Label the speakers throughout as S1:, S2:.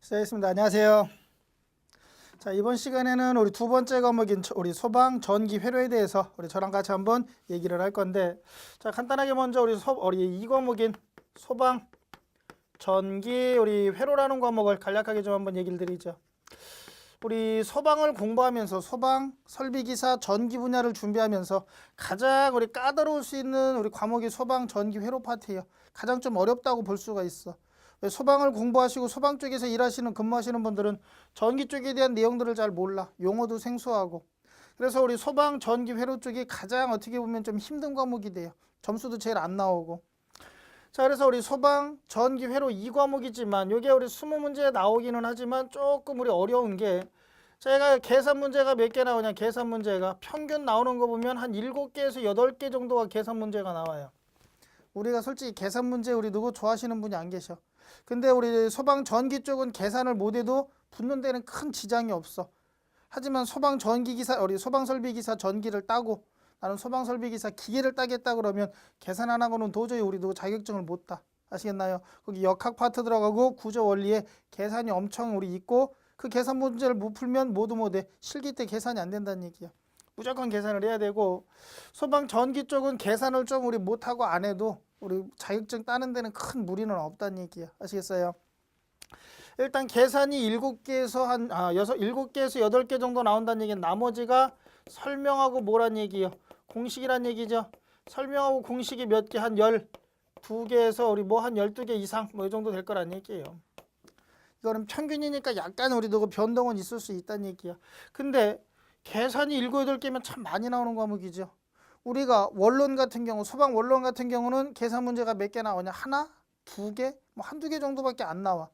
S1: 시작하겠습니다. 안녕하세요. 자, 이번 시간에는 우리 두 번째 과목인 우리 소방 전기 회로에 대해서 우리 저랑 같이 한번 얘기를 할 건데, 자, 간단하게 먼저 우리 이 과목인 소방 전기 우리 회로라는 과목을 간략하게 좀 한번 얘기를 드리죠. 우리 소방을 공부하면서 소방 설비기사 전기 분야를 준비하면서 가장 우리 까다로울 수 있는 우리 과목이 소방 전기 회로 파트예요. 가장 좀 어렵다고 볼 수가 있어. 소방을 공부하시고 소방 쪽에서 일하시는 근무하시는 분들은 전기 쪽에 대한 내용들을 잘 몰라. 용어도 생소하고. 그래서 우리 소방 전기 회로 쪽이 가장 어떻게 보면 좀 힘든 과목이 돼요. 점수도 제일 안 나오고. 자, 그래서 우리 소방 전기 회로 이 과목이지만 이게 우리 20문제에 나오기는 하지만 조금 우리 어려운 게, 제가 계산 문제가 몇 개 나오냐, 계산 문제가 평균 나오는 거 보면 한 7개에서 8개 정도가 계산 문제가 나와요. 우리가 솔직히 계산 문제 우리 누구 좋아하시는 분이 안 계셔. 근데 우리 소방 전기 쪽은 계산을 못해도 붙는 데는 큰 지장이 없어. 하지만 소방 전기기사, 우리 소방 설비기사 전기를 따고 나는 소방 설비기사 기계를 따겠다 그러면 계산 안 하고는 도저히 우리도 자격증을 못 따. 아시겠나요? 거기 역학 파트 들어가고 구조 원리에 계산이 엄청 우리 있고, 그 계산 문제를 못 풀면 모두 못해. 실기 때 계산이 안 된다는 얘기야. 무조건 계산을 해야 되고, 소방 전기 쪽은 계산을 좀 우리 못하고 안 해도 우리 자격증 따는 데는 큰 무리는 없다는 얘기야. 아시겠어요? 일단 계산이 7개에서 7개에서 8개 정도 나온다는 얘기는 나머지가 설명하고 뭐란 얘기예요? 공식이란 얘기죠. 설명하고 공식이 몇 개, 한 12개에서 우리 뭐 한 12개 이상 뭐 이 정도 될 거란 얘기예요. 이거는 평균이니까 약간 우리도 변동은 있을 수 있다는 얘기야. 근데 계산이 7, 8개면 참 많이 나오는 과목이죠. 우리가 원론 같은 경우, 소방 원론 같은 경우는 계산 문제가 몇 개 나오냐? 하나? 2개? 뭐 한두 개 정도밖에 안 나와.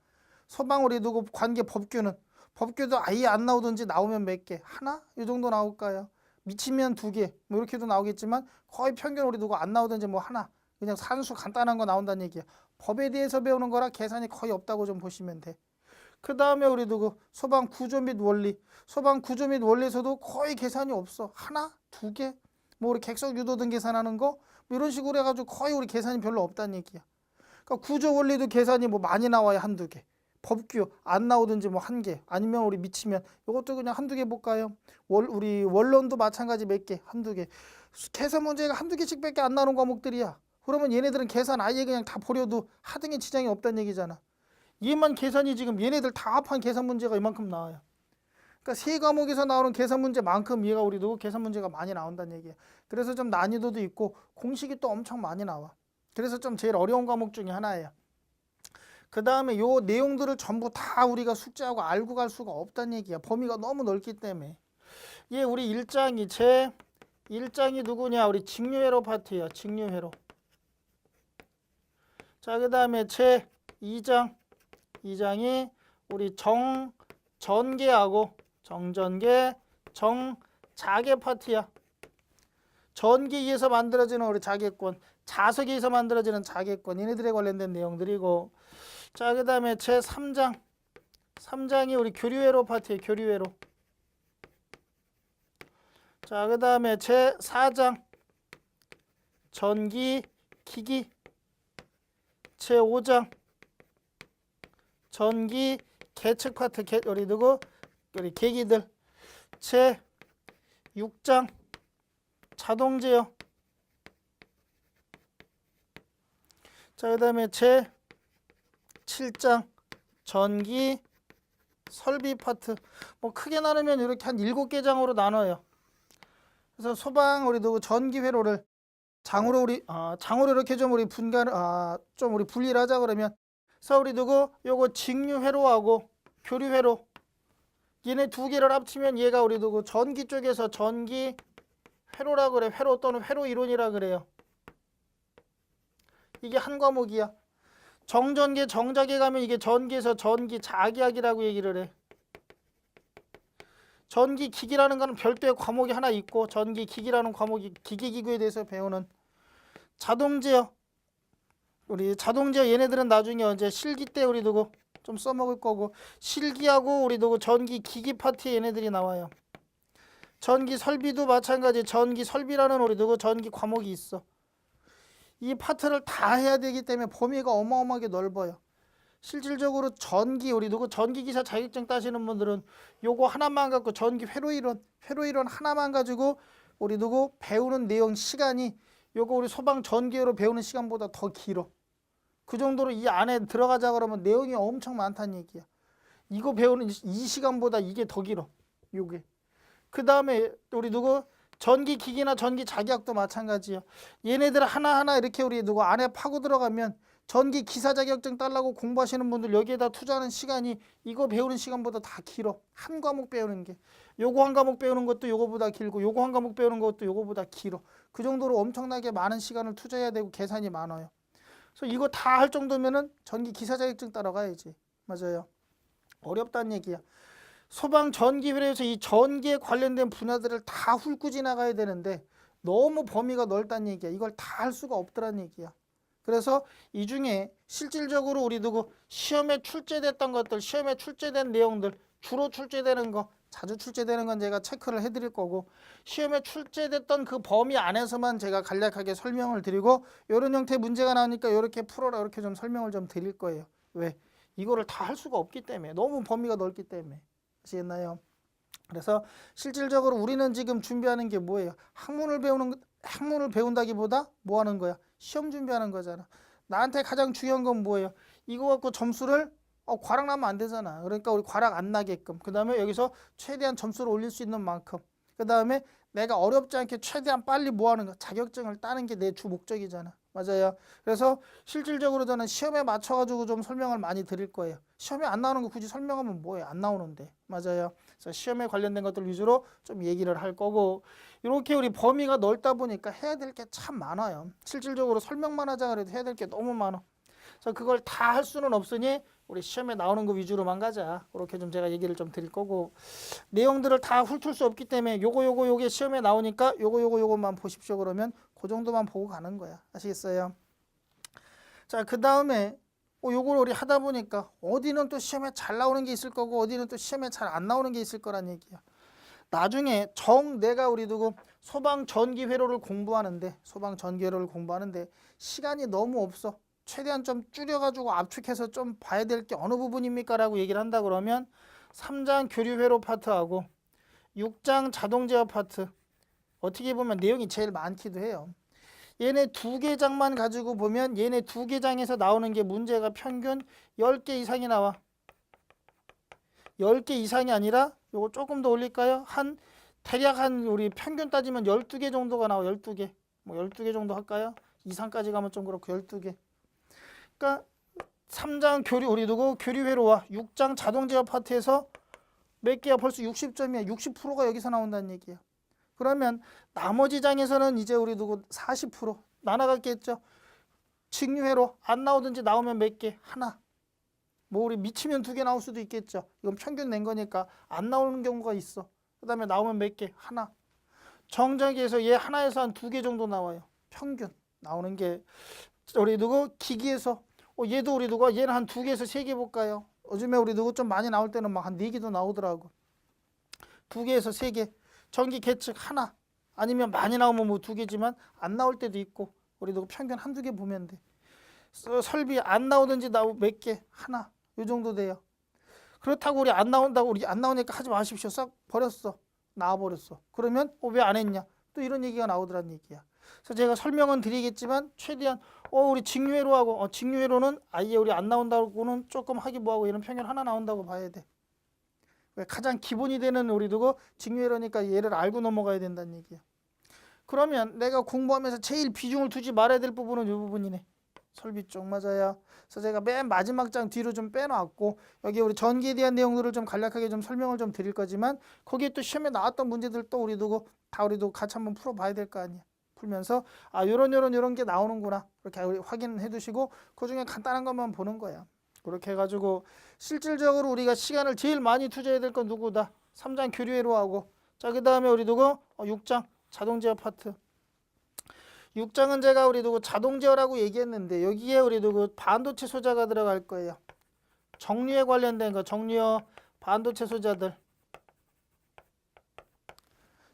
S1: 소방 우리 누구 관계 법규는, 법규도 아예 안 나오든지 나오면 몇 개? 하나? 이 정도 나올까요? 미치면 2개 뭐 이렇게도 나오겠지만 거의 평균 우리 누구 안 나오든지 뭐 하나, 그냥 산수 간단한 거 나온다는 얘기야. 법에 대해서 배우는 거라 계산이 거의 없다고 좀 보시면 돼. 그 다음에 우리 누구 소방 구조 및 원리, 소방 구조 및 원리에서도 거의 계산이 없어. 하나? 2개? 뭐 우리 객석 유도 등 계산하는 거 뭐 이런 식으로 해가지고 거의 우리 계산이 별로 없다는 얘기야. 그러니까 구조 원리도 계산이 뭐 많이 나와야 한두 개, 법규 안 나오든지 뭐 한 개, 아니면 우리 미치면 이것도 그냥 한두 개 볼까요? 우리 원론도 마찬가지 몇 개, 한두 개. 계산 문제가 한두 개씩밖에 안 나오는 과목들이야. 그러면 얘네들은 계산 아예 그냥 다 버려도 하등의 지장이 없다는 얘기잖아. 얘만 계산이 지금 얘네들 다 합한 계산 문제가 이만큼 나와요. 그러니까 세 과목에서 나오는 계산 문제만큼 얘가 우리도 계산 문제가 많이 나온다는 얘기야. 그래서 좀 난이도도 있고 공식이 또 엄청 많이 나와. 그래서 좀 제일 어려운 과목 중에 하나예요. 그 다음에 요 내용들을 전부 다 우리가 숙지하고 알고 갈 수가 없다는 얘기야. 범위가 너무 넓기 때문에. 얘 우리 1장이 제 1장이 누구냐? 우리 직류회로 파트예요. 직류회로. 자, 그 다음에 제 2장이 우리 전개하고 정전개, 정자개 파트야. 전기에 의해서 만들어지는 우리 자개권, 자석에 의해서 만들어지는 자개권, 얘네들에 관련된 내용들이고, 자, 그 다음에 제 3장이 우리 교류회로 파트예요. 교류회로. 자, 그 다음에 제 4장 전기 기기, 제 5장 전기 계측 파트, 우리 누구? 우리 계기들. 제 6장 자동제어. 자, 그 다음에 제 7장 전기 설비 파트. 뭐 크게 나누면 이렇게 한 7개 장으로 나눠요. 그래서 소방 우리 누구 전기 회로를 장으로 이렇게 좀 우리 좀 우리 분리를 하자 그러면, 그래서 우리 누구 요거 직류 회로하고 교류 회로, 얘네 두 개를 합치면 얘가 우리 누구 전기 쪽에서 전기 회로라 그래. 회로 또는 회로 이론이라 그래요. 이게 한 과목이야. 정전계 정자계 가면 이게 전기에서 전기 자기학이라고 얘기를 해. 전기 기기라는 거는 별도의 과목이 하나 있고, 전기 기기라는 과목이 기계기구에 대해서 배우는. 자동제어, 우리 자동제어 얘네들은 나중에 언제 실기 때 우리 누구 좀 써먹을 거고, 실기하고 우리 누구 전기 기기 파트에 얘네들이 나와요. 전기 설비도 마찬가지 전기 설비라는 우리 누구 전기 과목이 있어. 이 파트를 다 해야 되기 때문에 범위가 어마어마하게 넓어요. 실질적으로 전기 우리 누구 전기기사 자격증 따시는 분들은 요거 하나만 갖고 전기 회로이론 하나만 가지고 우리 누구 배우는 내용 시간이 요거 우리 소방 전기회로 배우는 시간보다 더 길어. 그 정도로 이 안에 들어가자 그러면 내용이 엄청 많다는 얘기야. 이거 배우는 이 시간보다 이게 더 길어. 요게. 그 다음에 우리 누구 전기기기나 전기 자격도 마찬가지야. 얘네들 하나하나 이렇게 우리 누구 안에 파고 들어가면 전기 기사 자격증 따려고 공부하시는 분들 여기에다 투자하는 시간이 이거 배우는 시간보다 다 길어. 한 과목 배우는 게. 요거 한 과목 배우는 것도 요거보다 길고 요거 한 과목 배우는 것도 요거보다 길어. 그 정도로 엄청나게 많은 시간을 투자해야 되고 계산이 많아요. 그래서 이거 다 할 정도면은 전기 기사 자격증 따러 가야지. 맞아요. 어렵다는 얘기야. 소방 전기회로에서 이 전기에 관련된 분야들을 다 훑고 지나가야 되는데 너무 범위가 넓다는 얘기야. 이걸 다 할 수가 없더란 얘기야. 그래서 이 중에 실질적으로 우리 누구 시험에 출제됐던 것들, 시험에 출제된 내용들, 주로 출제되는 거, 자주 출제되는 건 제가 체크를 해드릴 거고 시험에 출제됐던 그 범위 안에서만 제가 간략하게 설명을 드리고 이런 형태의 문제가 나오니까 이렇게 풀어라 이렇게 좀 설명을 좀 드릴 거예요. 왜? 이거를 다 할 수가 없기 때문에 너무 범위가 넓기 때문에. 아시겠나요? 그래서 실질적으로 우리는 지금 준비하는 게 뭐예요? 학문을 배운다기보다 뭐 하는 거야? 시험 준비하는 거잖아. 나한테 가장 중요한 건 뭐예요? 이거 갖고 점수를 과락 나면 안 되잖아. 그러니까 우리 과락 안 나게끔. 그 다음에 여기서 최대한 점수를 올릴 수 있는 만큼. 그 다음에 내가 어렵지 않게 최대한 빨리 뭐 하는 거? 자격증을 따는 게 내 주 목적이잖아. 맞아요. 그래서 실질적으로 저는 시험에 맞춰가지고 좀 설명을 많이 드릴 거예요. 시험에 안 나오는 거 굳이 설명하면 뭐예요? 안 나오는데. 맞아요. 그래서 시험에 관련된 것들 위주로 좀 얘기를 할 거고 이렇게 우리 범위가 넓다 보니까 해야 될 게 참 많아요. 실질적으로 설명만 하자 그래도 해야 될 게 너무 많아. 그래서 그걸 다 할 수는 없으니 우리 시험에 나오는 거 위주로만 가자. 그렇게 좀 제가 얘기를 좀 드릴 거고 내용들을 다 훑을 수 없기 때문에 요게 시험에 나오니까 요거만 보십시오 그러면 그 정도만 보고 가는 거야. 아시겠어요? 자, 그 다음에 요걸 우리 하다 보니까 어디는 또 시험에 잘 나오는 게 있을 거고 어디는 또 시험에 잘 안 나오는 게 있을 거란 얘기야. 나중에 내가 우리 누구 소방 전기 회로를 공부하는데 시간이 너무 없어. 최대한 좀 줄여가지고 압축해서 좀 봐야 될 게 어느 부분입니까? 라고 얘기를 한다 그러면 3장 교류회로 파트하고 6장 자동제어 파트 어떻게 보면 내용이 제일 많기도 해요. 얘네 두 개 장만 가지고 보면 얘네 두 개 장에서 나오는 게 문제가 평균 10개 이상이 나와. 10개 이상이 아니라 요거 조금 더 올릴까요? 대략 우리 평균 따지면 12개 정도가 나와. 12개. 뭐 12개 정도 할까요? 이상까지 가면 좀 그렇고 12개. 그러니까 3장 우리 누구 교류회로와 6장 자동제어 파트에서 몇 개야? 벌써 60점이야. 60%가 여기서 나온다는 얘기야. 그러면 나머지 장에서는 이제 우리 누구 40% 나눠갔겠죠. 직류회로 안 나오든지 나오면 몇 개? 하나. 뭐 우리 미치면 2개 나올 수도 있겠죠. 이건 평균 낸 거니까 안 나오는 경우가 있어. 그 다음에 나오면 몇 개? 하나. 정정기에서 얘 하나에서 한 2개 정도 나와요. 평균 나오는 게 우리 누구 기기에서 얘도 우리 누가 얘는 한 2개에서 3개 볼까요? 요즘에 우리 누구 좀 많이 나올 때는 막 한 4개도 나오더라고. 2개에서 3개. 전기 계측 하나. 아니면 많이 나오면 뭐 2개지만 안 나올 때도 있고 우리 누구 평균 1-2개 보면 돼. 설비 안 나오든지 몇 개? 하나. 요 정도 돼요. 그렇다고 우리 안 나오니까 하지 마십시오. 싹 버렸어. 나와버렸어. 그러면 왜 안 했냐? 또 이런 얘기가 나오더란 얘기야. 그래서 제가 설명은 드리겠지만 최대한 우리 직류회로 하고 직류회로는 아예 우리 안 나온다고는 조금 하기 뭐하고 얘는 평균 하나 나온다고 봐야 돼. 왜 가장 기본이 되는 우리 누구 직류회로니까 얘를 알고 넘어가야 된다는 얘기야. 그러면 내가 공부하면서 제일 비중을 두지 말아야 될 부분은 이 부분이네. 설비 쪽 맞아요. 그래서 제가 맨 마지막 장 뒤로 좀 빼놨고 여기 우리 전기에 대한 내용들을 좀 간략하게 좀 설명을 좀 드릴 거지만 거기에 또 시험에 나왔던 문제들 또 우리도 같이 한번 풀어봐야 될 거 아니야. 풀면서 요런 게 나오는구나 이렇게 확인해 두시고 그 중에 간단한 것만 보는 거야. 그렇게 해가지고 실질적으로 우리가 시간을 제일 많이 투자해야 될 건 누구다? 3장 교류회로 하고 자 그 다음에 우리 누구? 6장 자동제어 파트. 6장은 제가 우리 누구 자동제어라고 얘기했는데 여기에 우리 누구 반도체 소자가 들어갈 거예요. 정류에 관련된 거 정류어 반도체 소자들.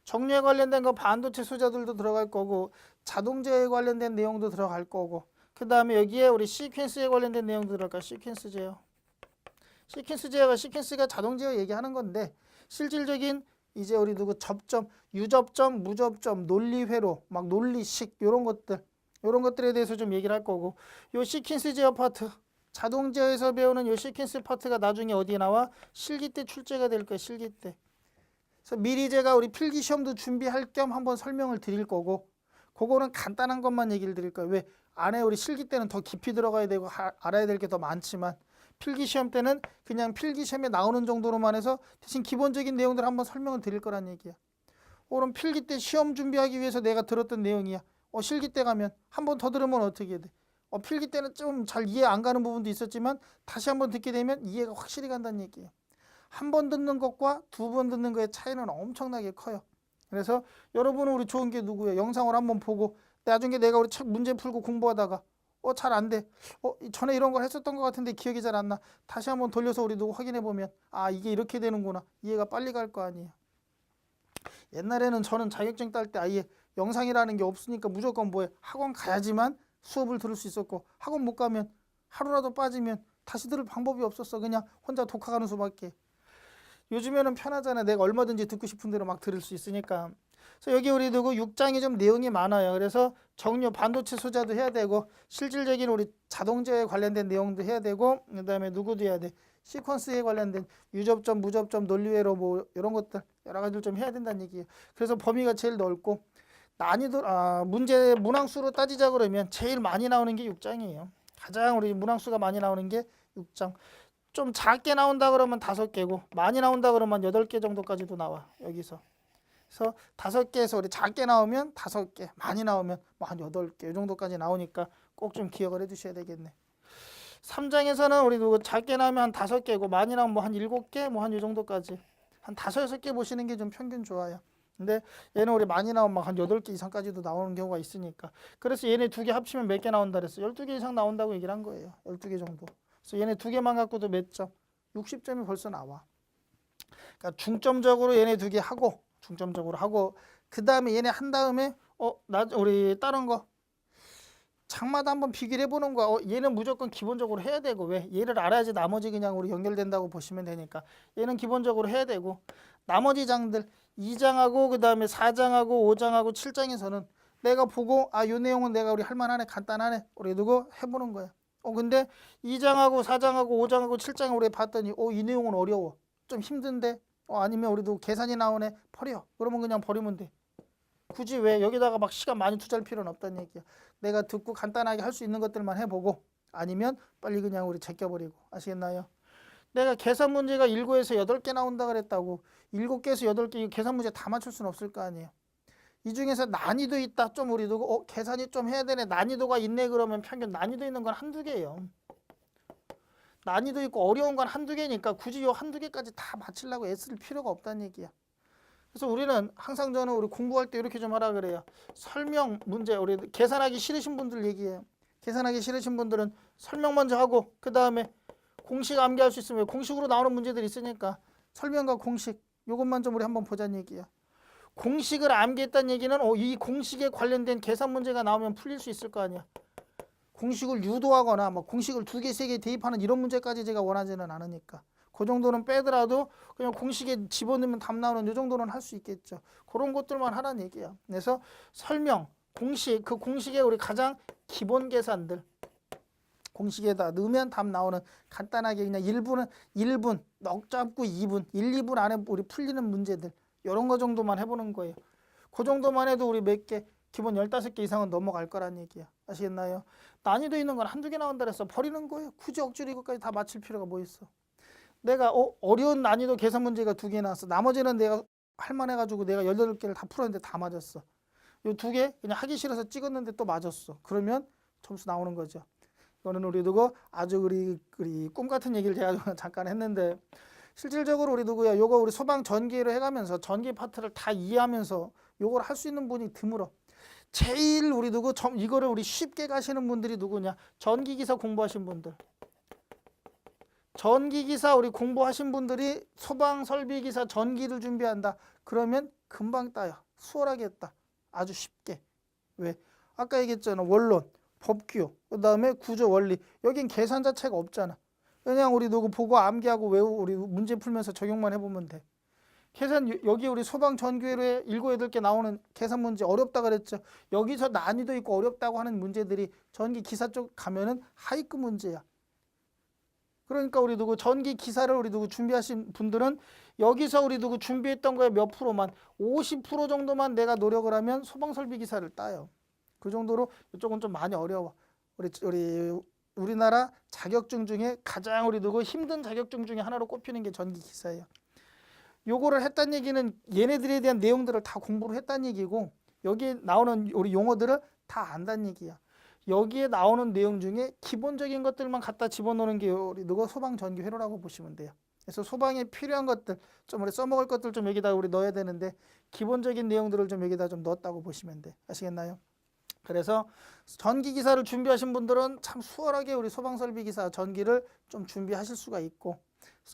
S1: 정류에 관련된 거 반도체 소자들도 들어갈 거고 자동제어에 관련된 내용도 들어갈 거고 그 다음에 여기에 우리 시퀀스에 관련된 내용도 들어갈까? 시퀀스 제어. 시퀀스 제어가 시퀀스가 자동 제어 얘기하는 건데 실질적인 이제 우리 누구 접점, 유접점, 무접점, 논리 회로, 막 논리식 이런 것들에 대해서 좀 얘기를 할 거고 요 시퀀스 제어 파트 자동 제어에서 배우는 요 시퀀스 파트가 나중에 어디에 나와? 실기 때 출제가 될 거야. 실기 때. 그래서 미리 제가 우리 필기 시험도 준비할 겸 한번 설명을 드릴 거고 그거는 간단한 것만 얘기를 드릴 거예요. 왜? 안에 우리 실기 때는 더 깊이 들어가야 되고 알아야 될 게 더 많지만 필기 시험 때는 그냥 필기 시험에 나오는 정도로만 해서 대신 기본적인 내용들 한번 설명을 드릴 거란 얘기야. 그럼 필기 때 시험 준비하기 위해서 내가 들었던 내용이야. 실기 때 가면 한 번 더 들으면 어떻게 돼? 필기 때는 좀 잘 이해 안 가는 부분도 있었지만 다시 한번 듣게 되면 이해가 확실히 간다는 얘기예요. 한 번 듣는 것과 두 번 듣는 거의 차이는 엄청나게 커요. 그래서 여러분은 우리 좋은 게 누구예요? 영상을 한번 보고 나중에 내가 우리 책 문제 풀고 공부하다가 잘 안 돼. 전에 이런 걸 했었던 것 같은데 기억이 잘 안 나. 다시 한번 돌려서 우리 누구 확인해 보면 이게 이렇게 되는구나. 이해가 빨리 갈 거 아니에요. 옛날에는 저는 자격증 딸 때 아예 영상이라는 게 없으니까 무조건 뭐해? 학원 가야지만 수업을 들을 수 있었고 학원 못 가면 하루라도 빠지면 다시 들을 방법이 없었어. 그냥 혼자 독학하는 수밖에. 요즘에는 편하잖아. 내가 얼마든지 듣고 싶은 대로 막 들을 수 있으니까. 그래서 여기 우리 두고 6장이 좀 내용이 많아요. 그래서 정류 반도체 소자도 해야 되고 실질적인 우리 자동제에 관련된 내용도 해야 되고 그다음에 누구도 해야 돼. 시퀀스에 관련된 유접점, 무접점, 논리회로 뭐 이런 것들 여러 가지를 좀 해야 된다는 얘기예요. 그래서 범위가 제일 넓고 난이도 문제 문항수로 따지자 그러면 제일 많이 나오는 게 6장이에요. 가장 우리 문항수가 많이 나오는 게 6장. 좀 작게 나온다 그러면 5개고 많이 나온다 그러면 8개 정도까지도 나와. 여기서. 그래서 5개에서 우리 작게 나오면 5개, 많이 나오면 뭐 한 8개 이 정도까지 나오니까 꼭 좀 기억을 해 두셔야 되겠네. 3장에서는 우리 누구 작게 나오면 한 5개고 많이 나오면 뭐 한 7개, 뭐 한 이 정도까지. 한 5, 6개 보시는 게 좀 평균 좋아요. 근데 얘는 우리 많이 나오면 막 한 8개 이상까지도 나오는 경우가 있으니까. 그래서 얘네 2개 합치면 몇 개 나온다 그랬어? 12개 이상 나온다고 얘기를 한 거예요. 12개 정도. 그래서 얘네 2개만 갖고도 몇 점? 60점이 벌써 나와. 그러니까 중점적으로 얘네 2개 하고 중점적으로 하고 그 다음에 얘네 한 다음에 우리 다른 거 장마다 한번 비교를 해보는 거야. 얘는 무조건 기본적으로 해야 되고 왜? 얘를 알아야지 나머지 그냥 우리 연결된다고 보시면 되니까 얘는 기본적으로 해야 되고 나머지 장들 2장하고 그 다음에 4장하고 5장하고 7장에서는 내가 보고 요 내용은 내가 우리 할만하네 간단하네 우리 누구 해보는 거야. 근데 2장하고 4장하고 5장하고 7장을 우리 봤더니 이 내용은 어려워. 좀 힘든데 아니면 우리도 계산이 나오네 버려. 그러면 그냥 버리면 돼. 굳이 왜 여기다가 막 시간 많이 투자할 필요는 없다는 얘기야. 내가 듣고 간단하게 할 수 있는 것들만 해보고 아니면 빨리 그냥 우리 제껴버리고 아시겠나요? 내가 계산 문제가 7에서 8개 나온다 그랬다고 7개에서 8개 계산 문제 다 맞출 수는 없을 거 아니에요. 이 중에서 난이도 있다 좀 우리 두고 계산이 좀 해야 되네 난이도가 있네 그러면 평균 난이도 있는 건 한두 개예요. 난이도 있고 어려운 건 한두 개니까 굳이 요 한두 개까지 다 맞추려고 애쓸 필요가 없다는 얘기야. 그래서 우리는 항상 저는 우리 공부할 때 이렇게 좀 하라 그래요. 설명 문제 우리 계산하기 싫으신 분들 얘기해요. 계산하기 싫으신 분들은 설명 먼저 하고 그 다음에 공식 암기할 수 있으면 공식으로 나오는 문제들이 있으니까 설명과 공식 요것만 좀 우리 한번 보자는 얘기야. 공식을 암기했다는 얘기는 이 공식에 관련된 계산 문제가 나오면 풀릴 수 있을 거 아니야. 공식을 유도하거나 뭐 공식을 2개, 3개 대입하는 이런 문제까지 제가 원하지는 않으니까 그 정도는 빼더라도 그냥 공식에 집어넣으면 답 나오는 이 정도는 할 수 있겠죠. 그런 것들만 하라는 얘기야. 그래서 설명, 공식, 그 공식에 우리 가장 기본 계산들 공식에다 넣으면 답 나오는 간단하게 그냥 1분 넉 잡고 2분, 1, 2분 안에 우리 풀리는 문제들 이런 거 정도만 해보는 거예요. 그 정도만 해도 우리 몇 개, 기본 15개 이상은 넘어갈 거란 얘기야. 아시겠나요? 난이도 있는 건 한두 개 나온다 그래서 버리는 거예요. 굳이 억지로 이것까지 다 맞출 필요가 뭐 있어. 내가 어려운 난이도 계산 문제가 2개 나왔어. 나머지는 내가 할만해가지고 내가 18개를 다 풀었는데 다 맞았어. 요 2개 그냥 하기 싫어서 찍었는데 또 맞았어. 그러면 점수 나오는 거죠. 이거는 우리 두고 아주 우리 꿈 같은 얘기를 제가 잠깐 했는데 실질적으로 우리 누구야? 요거 우리 소방 전기로 해가면서 전기 파트를 다 이해하면서 요걸 할 수 있는 분이 드물어. 제일 우리 누구 이거를 우리 쉽게 가시는 분들이 누구냐? 전기기사 공부하신 분들. 전기기사 우리 공부하신 분들이 소방설비기사 전기를 준비한다. 그러면 금방 따요. 수월하게 했다. 아주 쉽게. 왜? 아까 얘기했잖아. 원론, 법규, 그 다음에 구조 원리. 여긴 계산 자체가 없잖아. 그냥 우리 누구 보고 암기하고 외우고 우리 문제 풀면서 적용만 해보면 돼. 계산 여기 우리 소방 전기회로에 7, 8개 나오는 계산 문제 어렵다 그랬죠. 여기서 난이도 있고 어렵다고 하는 문제들이 전기 기사 쪽 가면은 하위급 문제야. 그러니까 우리 누구 전기 기사를 우리 누구 준비하신 분들은 여기서 우리 누구 준비했던 거에 몇 프로만 50% 정도만 내가 노력을 하면 소방 설비 기사를 따요. 그 정도로 이쪽은 좀 많이 어려워. 우리나라 자격증 중에 가장 우리 누구 힘든 자격증 중에 하나로 꼽히는 게 전기 기사예요. 요거를 했다는 얘기는 얘네들에 대한 내용들을 다 공부를 했다는 얘기고 여기에 나오는 우리 용어들을 다 안다는 얘기야. 여기에 나오는 내용 중에 기본적인 것들만 갖다 집어넣는 게 우리 누구 소방 전기 회로라고 보시면 돼요. 그래서 소방에 필요한 것들 좀 우리 써먹을 것들 좀 여기다 우리 넣어야 되는데 기본적인 내용들을 좀 여기다 좀 넣었다고 보시면 돼. 아시겠나요? 그래서 전기 기사를 준비하신 분들은 참 수월하게 우리 소방 설비 기사 전기를 좀 준비하실 수가 있고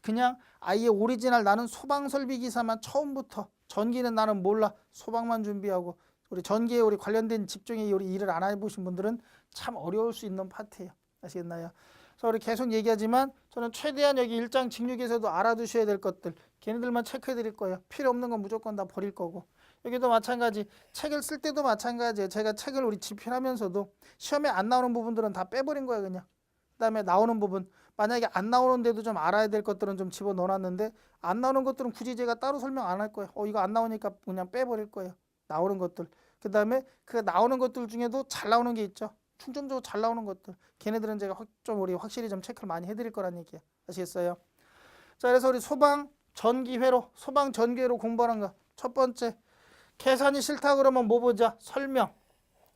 S1: 그냥 아예 오리지널 나는 소방 설비 기사만 처음부터 전기는 나는 몰라 소방만 준비하고 우리 전기에 우리 관련된 직종에 우리 일을 안 해보신 분들은 참 어려울 수 있는 파트예요. 아시겠나요? 그래서 우리 계속 얘기하지만 저는 최대한 여기 1장 직육에서도 알아두셔야 될 것들 걔네들만 체크해 드릴 거예요. 필요 없는 건 무조건 다 버릴 거고 여기도 마찬가지 책을 쓸 때도 마찬가지예요. 제가 책을 우리 집필하면서도 시험에 안 나오는 부분들은 다 빼버린 거예요. 그냥 그 다음에 나오는 부분 만약에 안 나오는데도 좀 알아야 될 것들은 좀 집어넣어놨는데 안 나오는 것들은 굳이 제가 따로 설명 안 할 거예요. 이거 안 나오니까 그냥 빼버릴 거예요. 나오는 것들 그 다음에 그 나오는 것들 중에도 잘 나오는 게 있죠. 충전적으로 잘 나오는 것들 걔네들은 제가 좀 우리 확실히 좀 체크를 많이 해드릴 거란 얘기야. 아시겠어요? 자 그래서 우리 소방 전기회로 소방 전기회로 공부하는 거 첫 번째 계산이 싫다 그러면 뭐 보자? 설명.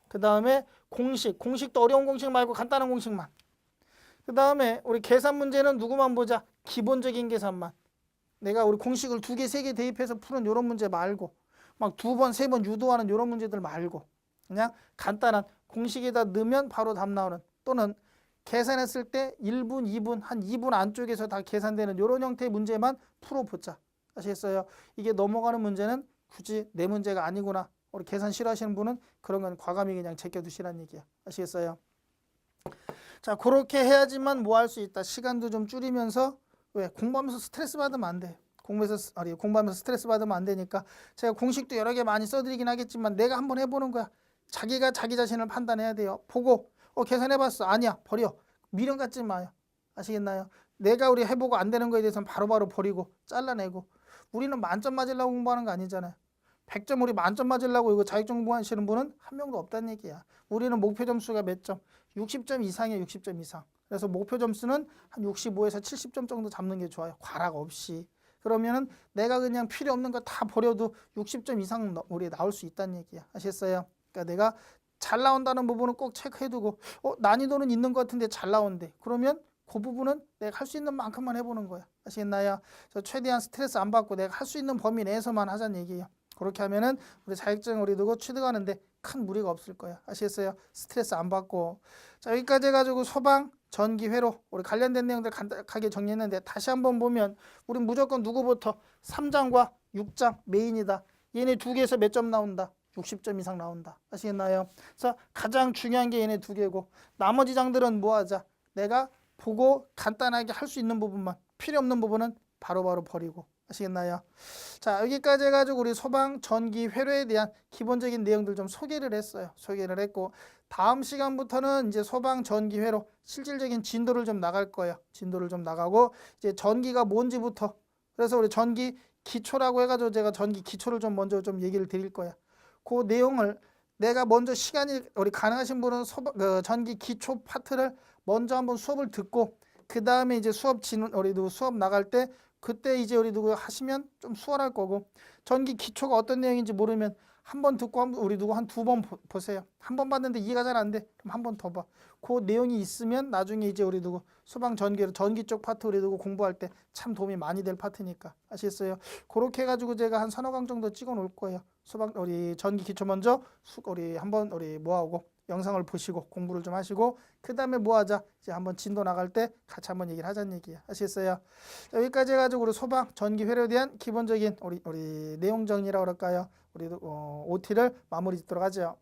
S1: 그 다음에 공식도 어려운 공식 말고 간단한 공식만. 그 다음에 우리 계산 문제는 누구만 보자? 기본적인 계산만. 내가 우리 공식을 2개, 3개 대입해서 푸는 이런 문제 말고 막 2번, 3번 유도하는 이런 문제들 말고 그냥 간단한 공식에다 넣으면 바로 답 나오는 또는 계산했을 때 1분, 2분, 한 2분 안쪽에서 다 계산되는 이런 형태의 문제만 풀어보자. 아시겠어요? 이게 넘어가는 문제는 굳이 내 문제가 아니구나. 우리 계산 싫어하시는 분은 그런 건 과감히 그냥 제껴두시라는 얘기야. 아시겠어요? 자, 그렇게 해야지만 뭐 할 수 있다. 시간도 좀 줄이면서 왜? 공부하면서 스트레스 받으면 안 돼. 공부하면서 스트레스 받으면 안 되니까 제가 공식도 여러 개 많이 써드리긴 하겠지만 내가 한번 해보는 거야. 자기가 자기 자신을 판단해야 돼요. 보고 계산해봤어. 아니야. 버려. 미련 갖지 마요. 아시겠나요? 내가 우리 해보고 안 되는 거에 대해서는 바로바로 버리고 잘라내고 우리는 만점 맞으려고 공부하는 거 아니잖아요. 100점 우리 만점 맞으려고 이거 자격증 공부하시는 분은 한 명도 없다는 얘기야. 우리는 목표 점수가 몇 점? 60점 이상이에요. 60점 이상. 그래서 목표 점수는 한 65에서 70점 정도 잡는 게 좋아요. 과락 없이. 그러면은 내가 그냥 필요 없는 거 다 버려도 60점 이상 우리 나올 수 있다는 얘기야. 아시겠어요? 그러니까 내가 잘 나온다는 부분은 꼭 체크해두고 난이도는 있는 것 같은데 잘 나온대. 그러면 그 부분은 내가 할 수 있는 만큼만 해보는 거야. 아시겠나요? 그래서 최대한 스트레스 안 받고 내가 할 수 있는 범위 내에서만 하자는 얘기예요. 그렇게 하면은 우리 자격증 우리 누구 취득하는데 큰 무리가 없을 거야. 아시겠어요? 스트레스 안 받고. 자 여기까지 해가지고 소방 전기회로 우리 관련된 내용들 간단하게 정리했는데 다시 한번 보면 우리 무조건 누구부터 3장과 6장 메인이다. 얘네 2개에서 몇 점 나온다? 60점 이상 나온다. 아시겠나요? 그래서 가장 중요한 게 얘네 2개고 나머지 장들은 뭐 하자? 내가 보고 간단하게 할 수 있는 부분만 필요 없는 부분은 바로바로 버리고. 아시겠나요? 자 여기까지 해가지고 우리 소방 전기 회로에 대한 기본적인 내용들 좀 소개를 했어요. 소개를 했고 다음 시간부터는 이제 소방 전기 회로 실질적인 진도를 좀 나갈 거예요. 진도를 좀 나가고 이제 전기가 뭔지부터 그래서 우리 전기 기초라고 해가지고 제가 전기 기초를 좀 먼저 좀 얘기를 드릴 거예요. 그 내용을 내가 먼저 시간이 우리 가능하신 분은 전기 기초 파트를 먼저 한번 수업을 듣고 그 다음에 이제 우리도 수업 나갈 때 그때 이제 우리 누구 하시면 좀 수월할 거고 전기 기초가 어떤 내용인지 모르면 한 번 듣고 우리 누구 한 2번 보세요. 한 번 봤는데 이해가 잘 안 돼. 그럼 한 번 더 봐. 그 내용이 있으면 나중에 이제 우리 누구 소방 전기 쪽 파트 우리 누구 공부할 때 참 도움이 많이 될 파트니까. 아시겠어요? 그렇게 해가지고 제가 한 서너 강 정도 찍어 놓을 거예요. 소방 우리 전기 기초 먼저 우리 한번 우리 뭐하고 영상을 보시고 공부를 좀 하시고 그 다음에 뭐 하자 이제 한번 진도 나갈 때 같이 한번 얘기를 하자는 얘기야. 아시겠어요? 여기까지 해가지고 우리 소방 전기 회로에 대한 기본적인 우리 내용 정리라고 그럴까요? 우리 OT를 마무리 짓도록 하죠.